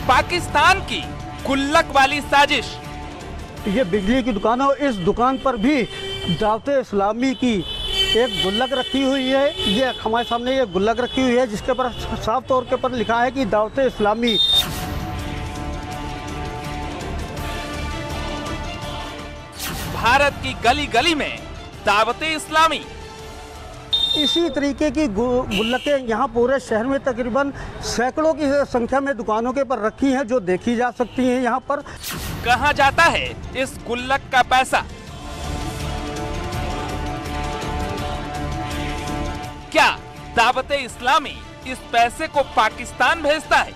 पाकिस्तान की गुल्लक वाली साजिश। ये बिजली की दुकान है और इस दुकान पर भी दावते इस्लामी की एक गुल्लक रखी हुई है। ये हमारे सामने ये गुल्लक रखी हुई है जिसके ऊपर साफ तौर के पर लिखा है कि दावते इस्लामी। भारत की गली गली में दावते इस्लामी। इसी तरीके की गुल्लकें यहाँ पूरे शहर में तकरीबन सैकड़ों की संख्या में दुकानों के पर रखी हैं जो देखी जा सकती हैं। यहाँ पर कहाँ जाता है इस गुल्लक का पैसा? क्या दावते इस्लामी इस पैसे को पाकिस्तान भेजता है?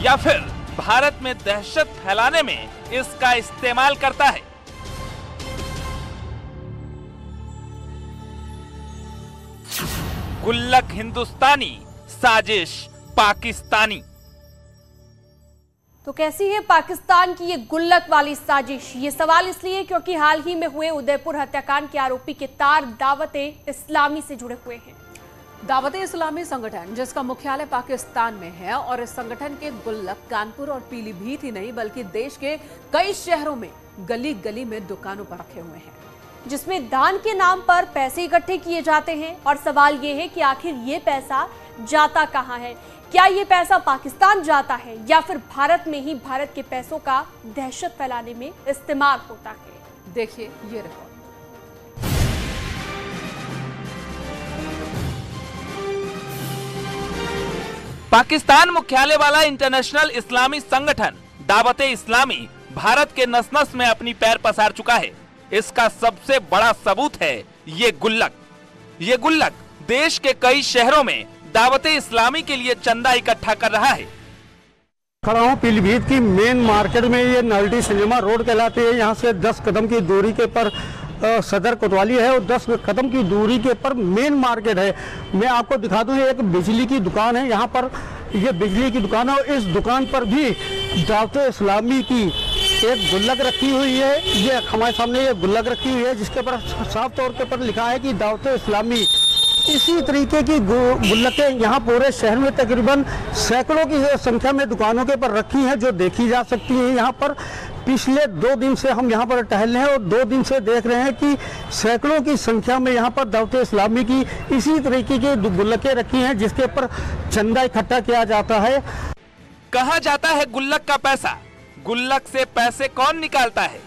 या फिर भारत में दहशत फैलाने में इसका इस्तेमाल करता है? गुल्लक हिंदुस्तानी, साजिश पाकिस्तानी। तो कैसी है पाकिस्तान की ये गुल्लक वाली साजिश? ये सवाल इसलिए क्योंकि हाल ही में हुए उदयपुर हत्याकांड के आरोपी के तार दावते इस्लामी से जुड़े हुए हैं। दावते इस्लामी संगठन जिसका मुख्यालय पाकिस्तान में है और इस संगठन के गुल्लक कानपुर और पीलीभीत ही नहीं बल्कि देश के कई शहरों में गली गली में दुकानों पर रखे हुए हैं, जिसमें दान के नाम पर पैसे इकट्ठे किए जाते हैं। और सवाल ये है कि आखिर ये पैसा जाता कहाँ है? क्या ये पैसा पाकिस्तान जाता है या फिर भारत में ही भारत के पैसों का दहशत फैलाने में इस्तेमाल होता है? देखिए ये रिपोर्ट। पाकिस्तान मुख्यालय वाला इंटरनेशनल इस्लामी संगठन दावते इस्लामी भारत के नस नस में अपनी पैर पसार चुका है। इसका सबसे बड़ा सबूत है ये गुल्लक। ये गुल्लक देश के कई शहरों में दावते इस्लामी के लिए चंदा इकट्ठा कर रहा है। खड़ा हूँ पीलीभीत की मेन मार्केट में। ये नल्टी सिनेमा रोड कहलाती है। यहाँ से 10 कदम की दूरी के पर सदर कोतवाली है और 10 कदम की दूरी के पर मेन मार्केट है। मैं आपको दिखा दूं, ये एक बिजली की दुकान है। यहाँ पर ये बिजली की दुकान है और इस दुकान पर भी दावते इस्लामी की एक गुल्लक रखी हुई है। ये हमारे सामने ये गुल्लक रखी हुई है जिसके ऊपर साफ तौर के पर लिखा है कि दावते इस्लामी। इसी तरीके की गुल्लकें यहाँ पूरे शहर में तकरीबन सैकड़ों की संख्या में दुकानों के पर रखी हैं जो देखी जा सकती हैं। यहाँ पर पिछले 2 दिन से हम यहाँ पर टहल रहे हैं और 2 दिन से देख रहे हैं कि सैकड़ों की संख्या में यहाँ पर दावते इस्लामी की इसी तरीके की गुल्लकें रखी हैं जिसके ऊपर चंदा इकट्ठा किया जाता है। कहाँ जाता है गुल्लक का पैसा? गुल्लक से पैसे कौन निकालता है?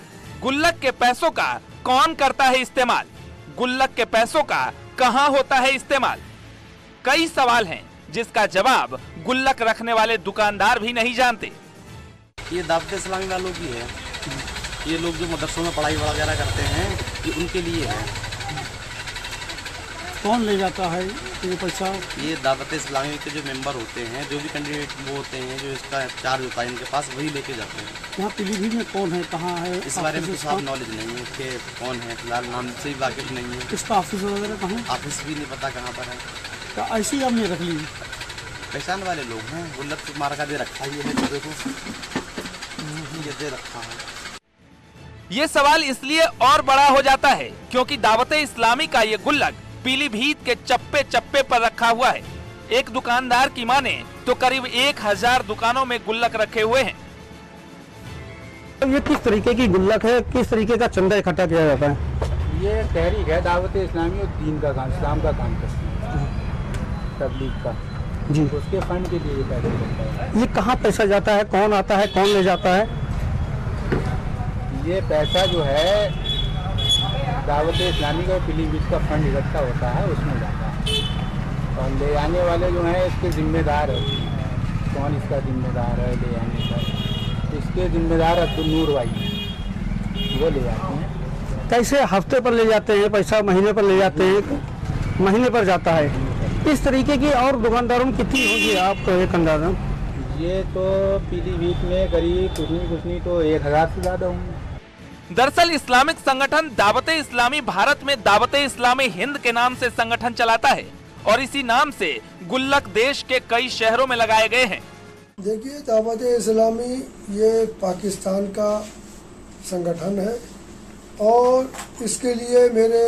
गुल्लक के पैसों का कौन करता है इस्तेमाल? गुल्लक के पैसों का कहाँ होता है इस्तेमाल? कई सवाल हैं जिसका जवाब गुल्लक रखने वाले दुकानदार भी नहीं जानते। ये दावते इस्लामी वालों की है। ये लोग जो मदरसों में पढ़ाई वगैरह करते हैं ये उनके लिए है। कौन ले जाता है ये पैसा? ये दावते इस्लामी के जो मेंबर होते हैं, जो भी कैंडिडेट वो होते हैं, जो इसका चार्ज होता है इनके पास, वही लेके जाते हैं। यहाँ पीलीभीत में कौन है, कहाँ है? इस बारे में तो साफ नॉलेज नहीं है कि कौन है, फिलहाल नाम से ही वाकिफ नहीं है। इसका ऑफिस वगैरह कहाँ है? ऑफिस भी नहीं पता कहाँ पर है। तो ऐसी हमने रख ली। पहचान वाले लोग हैं। गुल्लक तो मार का दे रखा ही है, देखो ये दे रखा है। ये सवाल इसलिए और बड़ा हो जाता है क्योंकि दावते इस्लामी का ये गुल्लक पीलीभीत के चप्पे चप्पे पर रखा हुआ है। एक दुकानदार की माने तो करीब 1000 दुकानों में गुल्लक रखे हुए हैं। ये किस तरीके की गुल्लक है, किस तरीके का चंदा इकट्ठा किया जाता है? ये तहरीक है दावते इस्लामी और दीन का काम, इस्लाम का काम करती है, तबलीग का जी। उसके फंड के लिए पैसे देता है। ये कहाँ पैसा जाता है, कौन आता है, कौन ले जाता है? ये पैसा जो है दावते इस्लामी का पीलीभीत का फंड इकट्ठा होता है, उसमें जाता है। और ले आने वाले जो हैं इसके जिम्मेदार है। कौन इसका जिम्मेदार है ले आने का? इसके जिम्मेदार अब्दुल नूर भाई, वो ले जाते हैं। कैसे हफ्ते पर ले जाते हैं पैसा, महीने पर ले जाते हैं? महीने पर जाता है। इस तरीके की और दुकानदारों में कितनी होगी आपको एक अंदाजा? ये तो पीलीभीत में करीब कुछ नहीं तो 1000 से ज़्यादा होंगे। दरअसल इस्लामिक संगठन दावते इस्लामी भारत में दावते इस्लामी हिंद के नाम से संगठन चलाता है और इसी नाम से गुल्लक देश के कई शहरों में लगाए गए हैं। देखिए, दावते इस्लामी ये पाकिस्तान का संगठन है और इसके लिए मेरे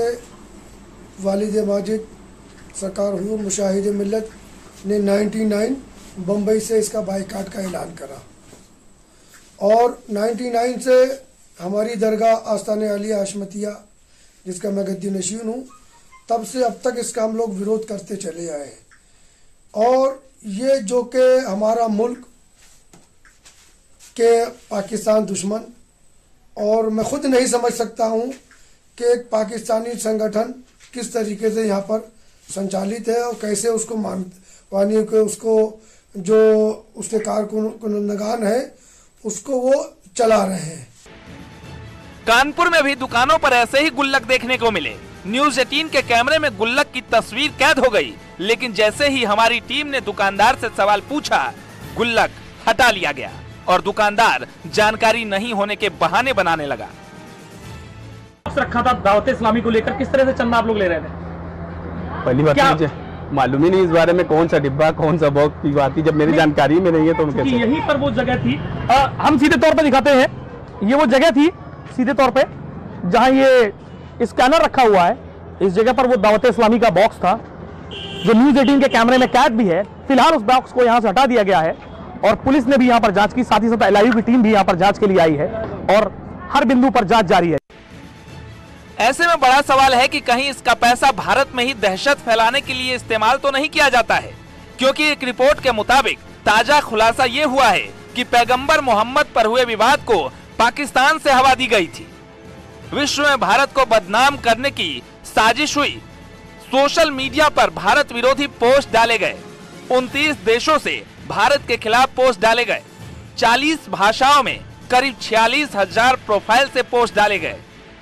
वालिद माजिद सरकार हुजूर मुशाहिद मिल्लत ने 99 बम्बई से इसका बाइकाट का ऐलान करा और 99 से हमारी दरगाह आस्ताने आलिया हाशमतिया जिसका मैं गद्दी नशीन हूँ, तब से अब तक इसका हम लोग विरोध करते चले आए हैं। और ये जो कि हमारा मुल्क के पाकिस्तान दुश्मन, और मैं खुद नहीं समझ सकता हूँ कि एक पाकिस्तानी संगठन किस तरीके से यहाँ पर संचालित है और कैसे उसको मानी के उसको जो उसके कारकुनंदगान है उसको वो चला रहे हैं। कानपुर में भी दुकानों पर ऐसे ही गुल्लक देखने को मिले। न्यूज 18 के कैमरे में गुल्लक की तस्वीर कैद हो गई, लेकिन जैसे ही हमारी टीम ने दुकानदार से सवाल पूछा, गुल्लक हटा लिया गया और दुकानदार जानकारी नहीं होने के बहाने बनाने लगा। रखा था दावत इस्लामी को लेकर, किस तरह से चंदा आप लोग ले रहे थे? पहली बात मुझे मालूम ही नहीं इस बारे में, कौन सा डिब्बा कौन सा बॉक्स की बात थी, जब मेरी जानकारी में नहीं है तो कैसे? यहीं पर वो जगह थी, हम सीधे तौर पे दिखाते हैं, ये वो जगह थी सीधे तौर पे जहां ये स्कैनर रखा हुआ है। इस जगह पर वो दावत इस्लामी का बॉक्स था जो न्यूज 18 के कैमरे में कैद भी है। फिलहाल उस बॉक्स को यहां से हटा दिया गया है और पुलिस ने भी यहां पर जांच की, साथ ही साथ LIU की टीम भी यहां पर जांच के लिए आई है और हर बिंदु पर जांच जारी है। ऐसे में बड़ा सवाल है कि कहीं इसका पैसा भारत में ही दहशत फैलाने के लिए इस्तेमाल तो नहीं किया जाता है, क्योंकि एक रिपोर्ट के मुताबिक ताजा खुलासा ये हुआ है कि पैगंबर मोहम्मद पर हुए विवाद को पाकिस्तान से हवा दी गई थी। विश्व में भारत को बदनाम करने की साजिश हुई। सोशल मीडिया पर भारत विरोधी पोस्ट डाले गए। 29 देशों से भारत के खिलाफ पोस्ट डाले गए। 40 भाषाओं में करीब 46,000 प्रोफाइल से पोस्ट डाले गए।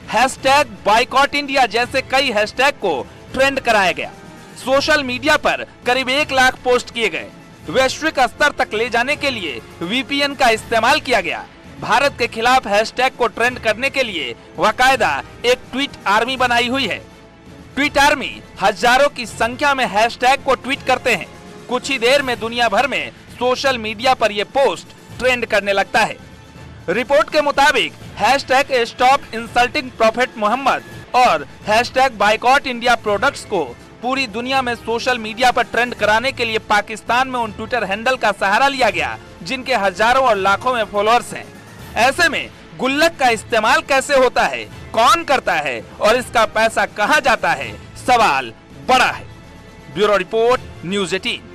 हैशटैग बाइकॉट इंडिया जैसे कई हैशटैग को ट्रेंड कराया गया। सोशल मीडिया पर करीब 1 लाख पोस्ट किए गए। वैश्विक स्तर तक ले जाने के लिए VPN का इस्तेमाल किया गया। भारत के खिलाफ हैशटैग को ट्रेंड करने के लिए बाकायदा एक ट्वीट आर्मी बनाई हुई है। ट्वीट आर्मी हजारों की संख्या में हैशटैग को ट्वीट करते हैं। कुछ ही देर में दुनिया भर में सोशल मीडिया पर यह पोस्ट ट्रेंड करने लगता है। रिपोर्ट के मुताबिक hashtag stop insulting prophet Mohammad और हैशटैग बाइकॉट इंडिया प्रोडक्ट्स को पूरी दुनिया में सोशल मीडिया पर ट्रेंड कराने के लिए पाकिस्तान में उन ट्विटर हैंडल का सहारा लिया गया जिनके हजारों और लाखों में फॉलोअर्स हैं। ऐसे में गुल्लक का इस्तेमाल कैसे होता है, कौन करता है और इसका पैसा कहां जाता है, सवाल बड़ा है। Bureau report, news 18।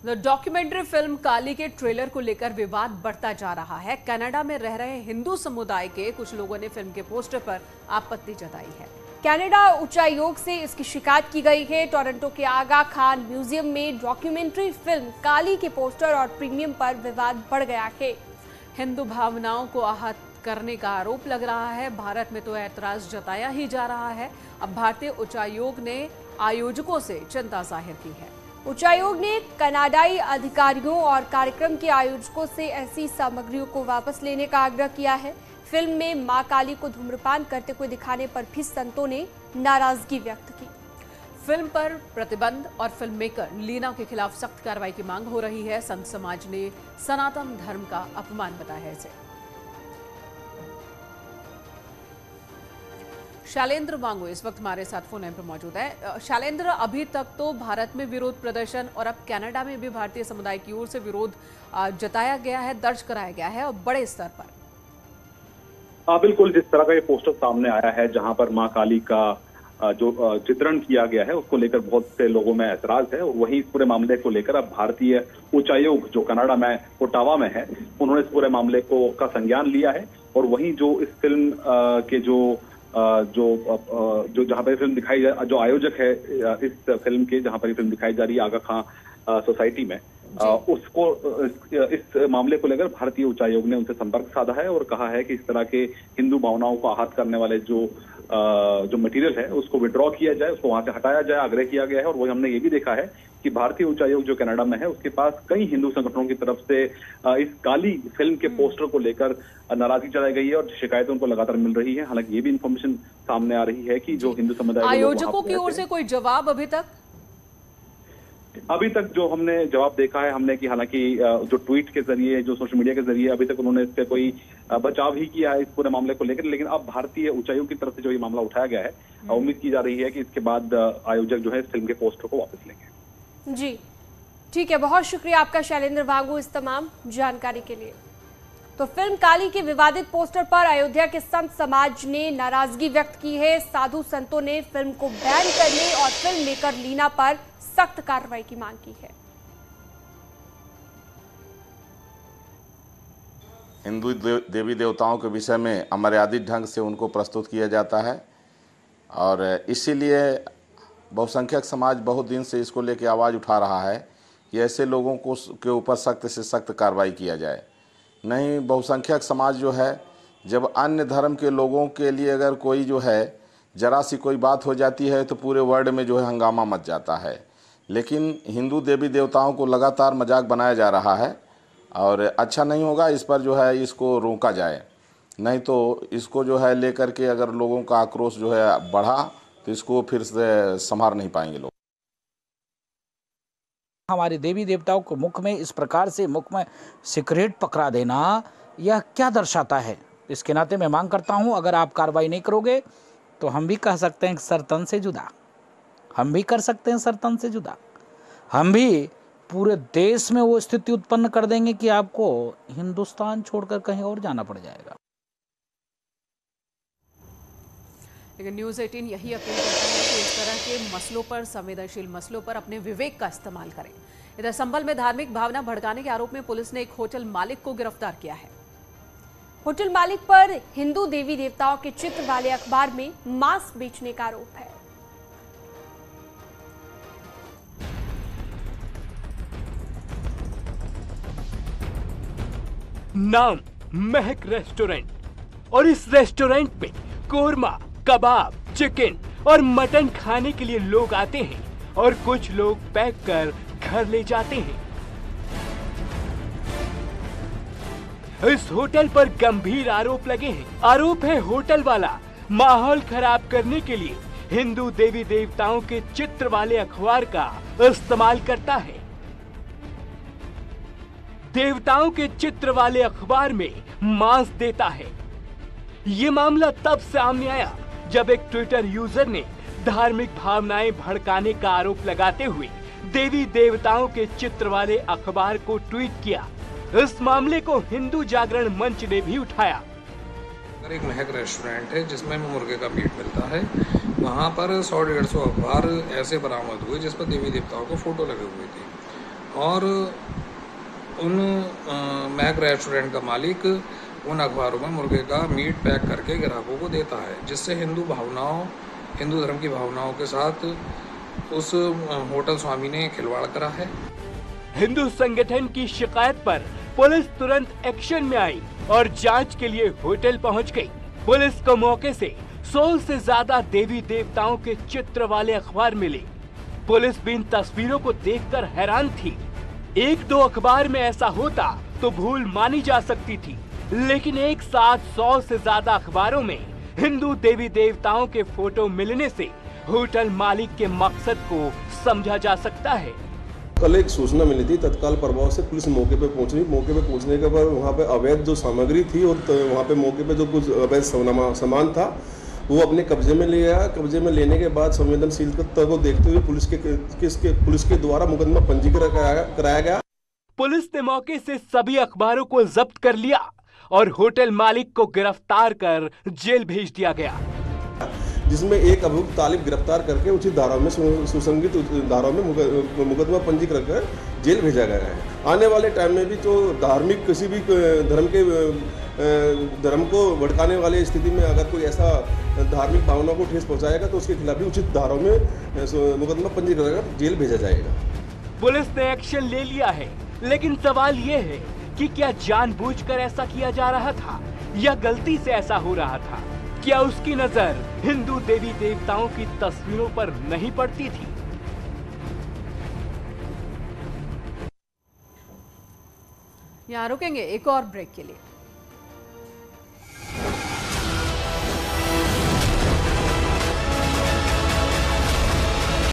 Documentary film Kaali के ट्रेलर को लेकर विवाद बढ़ता जा रहा है। कनाडा में रह रहे हिंदू समुदाय के कुछ लोगों ने फिल्म के पोस्टर पर आपत्ति जताई है। कनाडा उच्चायोग से इसकी शिकायत की गई है। टोरंटो के आगा खान म्यूजियम में डॉक्यूमेंट्री फिल्म काली के पोस्टर और प्रीमियम पर विवाद बढ़ गया है। हिंदू भावनाओं को आहत करने का आरोप लग रहा है। भारत में तो ऐतराज जताया ही जा रहा है। अब भारतीय उच्चायोग ने आयोजकों से चिंता जाहिर की है। उच्चायोग ने कनाडाई अधिकारियों और कार्यक्रम के आयोजकों से ऐसी सामग्रियों को वापस लेने का आग्रह किया है। फिल्म में मां काली को धूम्रपान करते हुए दिखाने पर भी संतों ने नाराजगी व्यक्त की। फिल्म पर प्रतिबंध और फिल्म मेकर लीना के खिलाफ सख्त कार्रवाई की मांग हो रही है। संत समाज ने सनातन धर्म का अपमान बताया है इसे। शैलेंद्र वांगो इस वक्त हमारे साथ फोन लाइन पर मौजूद है। शैलेंद्र, अभी तक तो भारत में विरोध प्रदर्शन और अब कनाडा में भी भारतीय समुदाय की ओर से विरोध जताया गया है, दर्ज कराया गया है और बड़े स्तर पर। बिल्कुल, जिस तरह का ये पोस्टर सामने आया है जहां पर मां काली का जो चित्रण किया गया है उसको लेकर बहुत से लोगों में ऐतराज है। वहीं इस पूरे मामले को लेकर अब भारतीय उच्चायोग जो कनाडा में ओटावा में है उन्होंने इस पूरे मामले का संज्ञान लिया है। और वहीं जो इस फिल्म के जो जहां पर फिल्म दिखाई जा, जो आयोजक है इस फिल्म के जहां पर ये फिल्म दिखाई जा रही है आगा खां सोसाइटी में, उसको इस मामले को लेकर भारतीय उच्चायोग ने उनसे संपर्क साधा है और कहा है कि इस तरह के हिंदू भावनाओं को आहत करने वाले जो मटेरियल है उसको विड्रॉ किया जाए, उसको वहां से हटाया जाए, आग्रह किया गया है। और वही हमने ये भी देखा है कि भारतीय उच्चायोग जो कनाडा में है उसके पास कई हिंदू संगठनों की तरफ से इस काली फिल्म के पोस्टर को लेकर नाराजगी जताई गई है और शिकायतें उनको लगातार मिल रही है। हालांकि ये भी इंफॉर्मेशन सामने आ रही है कि जो हिंदू समुदाय आयोजकों की ओर से कोई जवाब अभी तक? अभी तक जो हमने जवाब देखा है हमने कि हालांकि जो ट्वीट के जरिए, जो सोशल मीडिया के जरिए अभी तक उन्होंने इस पे कोई बचाव ही किया है इस पूरे मामले को लेकर, लेकिन अब भारतीय उच्चायोग की तरफ से जो ये मामला उठाया गया है, उम्मीद की जा रही है कि इसके बाद आयोजक जो है इस फिल्म के पोस्टर को वापस लेंगे। जी ठीक है, बहुत शुक्रिया आपका शैलेंद्र वांगू इस तमाम जानकारी के लिए। तो फिल्म काली के विवादित पोस्टर पर अयोध्या के संत समाज ने नाराजगी व्यक्त की है। साधु संतों ने फिल्म को बैन करने और फिल्म मेकर लीना पर सख्त कार्रवाई की मांग की है। हिंदू देवी देवताओं के विषय में अमर्यादित ढंग से उनको प्रस्तुत किया जाता है और इसीलिए बहुसंख्यक समाज बहुत दिन से इसको लेकर आवाज़ उठा रहा है कि ऐसे लोगों को के ऊपर सख्त से सख्त कार्रवाई किया जाए। नहीं, बहुसंख्यक समाज जो है, जब अन्य धर्म के लोगों के लिए अगर कोई जो है जरा सी कोई बात हो जाती है तो पूरे वर्ल्ड में जो है हंगामा मच जाता है, लेकिन हिंदू देवी देवताओं को लगातार मजाक बनाया जा रहा है और अच्छा नहीं होगा। इस पर जो है इसको रोका जाए, नहीं तो इसको जो है लेकर के अगर लोगों का आक्रोश जो है बढ़ा तो इसको फिर से संभाल नहीं पाएंगे लोग। हमारे देवी देवताओं को मुख में इस प्रकार से मुख में सिगरेट पकड़ा देना, यह क्या दर्शाता है? इसके नाते मैं मांग करता हूं, अगर आप कार्रवाई नहीं करोगे तो हम भी कह सकते हैं सर तन से जुदा, हम भी कर सकते हैं सर तन से जुदा। हम भी पूरे देश में वो स्थिति उत्पन्न कर देंगे कि आपको हिंदुस्तान छोड़कर कहीं और जाना पड़ जाएगा। लेकिन न्यूज़ 18 यही अपील करता है कि इस तरह के मसलों पर, संवेदनशील मसलों पर अपने विवेक का इस्तेमाल करें। इधर संभल में धार्मिक भावना भड़काने के आरोप में पुलिस ने एक होटल मालिक को गिरफ्तार किया है। होटल मालिक पर हिंदू देवी देवताओं के चित्र वाले अखबार में मांस बेचने का आरोप है। नाम महक रेस्टोरेंट, और इस रेस्टोरेंट में कोरमा, कबाब, चिकन और मटन खाने के लिए लोग आते हैं और कुछ लोग पैक कर घर ले जाते हैं। इस होटल पर गंभीर आरोप लगे हैं। आरोप है होटल वाला माहौल खराब करने के लिए हिंदू देवी देवताओं के चित्र वाले अखबार का इस्तेमाल करता है। देवताओं के चित्र वाले अखबार में मांस देता है। ये मामला तब सामने आया जब एक ट्विटर यूजर ने धार्मिक भावनाएं भड़काने का आरोप लगाते हुए देवी देवताओं के चित्र वाले अखबार को ट्वीट किया। इस मामले को हिंदू जागरण मंच ने भी उठाया। एक महक रेस्टोरेंट है जिसमें मुर्गे का मीट मिलता है, वहाँ पर 100-150 अखबार ऐसे बरामद हुए जिस पर देवी देवताओं को फोटो लगे हुए थे और उन महक रेस्टोरेंट का मालिक उन अखबारों में मुर्गे का मीट पैक करके ग्राहकों को देता है, जिससे हिंदू धर्म की भावनाओं के साथ उस होटल स्वामी ने खिलवाड़ करा है। हिंदू संगठन की शिकायत पर पुलिस तुरंत एक्शन में आई और जांच के लिए होटल पहुंच गई। पुलिस को मौके से 100 से ज्यादा देवी देवताओं के चित्र वाले अखबार मिले। पुलिस भी इन तस्वीरों को देखकर हैरान थी। 1-2 अखबार में ऐसा होता तो भूल मानी जा सकती थी, लेकिन एक साथ 100 से ज्यादा अखबारों में हिंदू देवी देवताओं के फोटो मिलने से होटल मालिक के मकसद को समझा जा सकता है। कल एक सूचना मिली थी, तत्काल प्रभाव से पुलिस मौके पे पहुंची। मौके पे पहुंचने के बाद वहाँ पे अवैध जो सामग्री थी और वहाँ पे मौके पे जो कुछ अवैध सामान था वो अपने कब्जे में ले आया। कब्जे में लेने के बाद संवेदनशीलता को देखते हुए पुलिस के द्वारा मुकदमा पंजीकृत कराया गया। पुलिस ने मौके से सभी अखबारों को जब्त कर लिया और होटल मालिक को गिरफ्तार कर जेल भेज दिया गया, जिसमें एक अभियुक्त तालिब गिरफ्तार करके उचित धाराओं में सुसंगत धाराओं में मुकदमा पंजीकृत कर जेल भेजा गया है। आने वाले टाइम में भी जो धार्मिक किसी भी धर्म को भड़काने वाली स्थिति में अगर कोई ऐसा धार्मिक भावनाओं को ठेस पहुंचाएगा तो उसके खिलाफ भी उचित धाराओं में मुकदमा पंजीकृत कर जेल भेजा जाएगा। पुलिस ने एक्शन ले लिया है, लेकिन सवाल ये है कि क्या जानबूझकर ऐसा किया जा रहा था या गलती से ऐसा हो रहा था? क्या उसकी नजर हिंदू देवी देवताओं की तस्वीरों पर नहीं पड़ती थी? यहाँ रुकेंगे एक और ब्रेक के लिए।